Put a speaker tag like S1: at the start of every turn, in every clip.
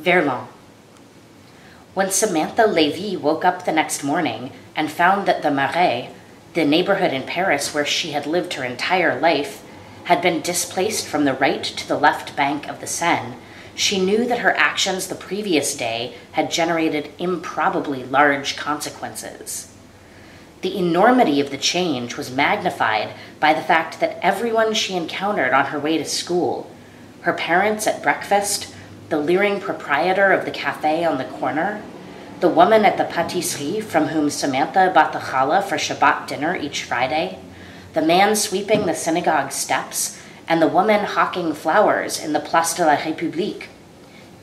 S1: Verlan. When Samantha Lévy woke up the next morning and found that the Marais, the neighborhood in Paris where she had lived her entire life, had been displaced from the right to the left bank of the Seine, she knew that her actions the previous day had generated improbably large consequences. The enormity of the change was magnified by the fact that everyone she encountered on her way to school, her parents at breakfast, the leering proprietor of the cafe on the corner, the woman at the pâtisserie from whom Samantha bought the challah for Shabbat dinner each Friday, the man sweeping the synagogue steps, and the woman hawking flowers in the Place de la République.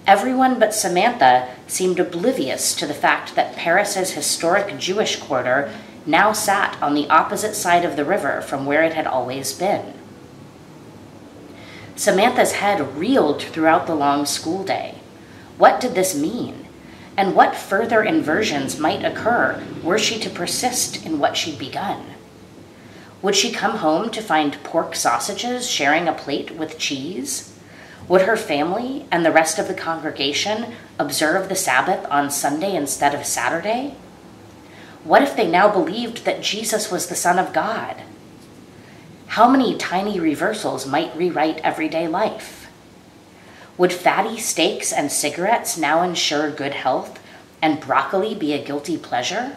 S1: Everyone but Samantha seemed oblivious to the fact that Paris's historic Jewish quarter now sat on the opposite side of the river from where it had always been. Samantha's head reeled throughout the long school day. What did this mean? And what further inversions might occur were she to persist in what she'd begun? Would she come home to find pork sausages sharing a plate with cheese? Would her family and the rest of the congregation observe the Sabbath on Sunday instead of Saturday? What if they now believed that Jesus was the Son of God? How many tiny reversals might rewrite everyday life? Would fatty steaks and cigarettes now ensure good health and broccoli be a guilty pleasure?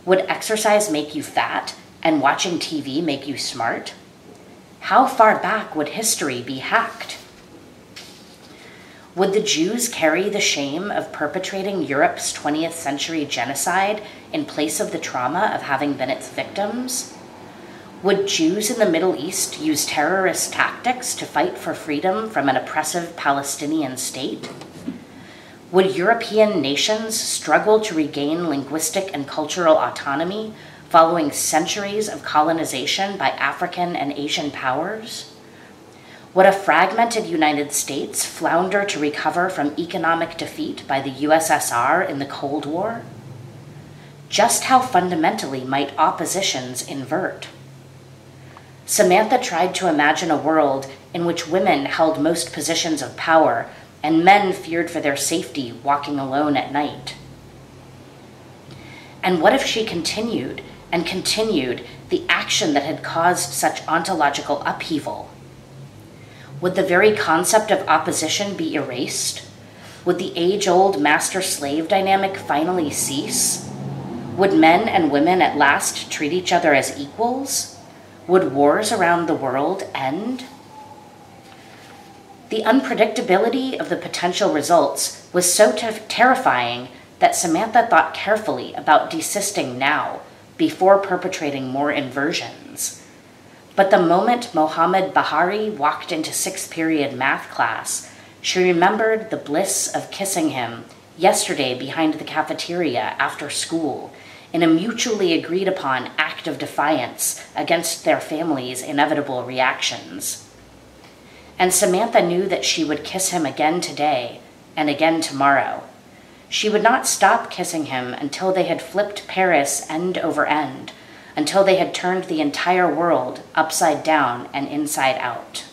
S1: Would exercise make you fat and watching TV make you smart? How far back would history be hacked? Would the Jews carry the shame of perpetrating Europe's 20th century genocide in place of the trauma of having been its victims? Would Jews in the Middle East use terrorist tactics to fight for freedom from an oppressive Palestinian state? Would European nations struggle to regain linguistic and cultural autonomy following centuries of colonization by African and Asian powers? Would a fragmented United States flounder to recover from economic defeat by the USSR in the Cold War? Just how fundamentally might oppositions invert? Samantha tried to imagine a world in which women held most positions of power and men feared for their safety walking alone at night. And what if she continued and continued the action that had caused such ontological upheaval? Would the very concept of opposition be erased? Would the age-old master-slave dynamic finally cease? Would men and women at last treat each other as equals? Would wars around the world end? The unpredictability of the potential results was so terrifying that Samantha thought carefully about desisting now, before perpetrating more inversions. But the moment Mohammed Bahari walked into sixth period math class, she remembered the bliss of kissing him yesterday behind the cafeteria after school in a mutually agreed upon act of defiance against their family's inevitable reactions. And Samantha knew that she would kiss him again today and again tomorrow. She would not stop kissing him until they had flipped Paris end over end, until they had turned the entire world upside down and inside out.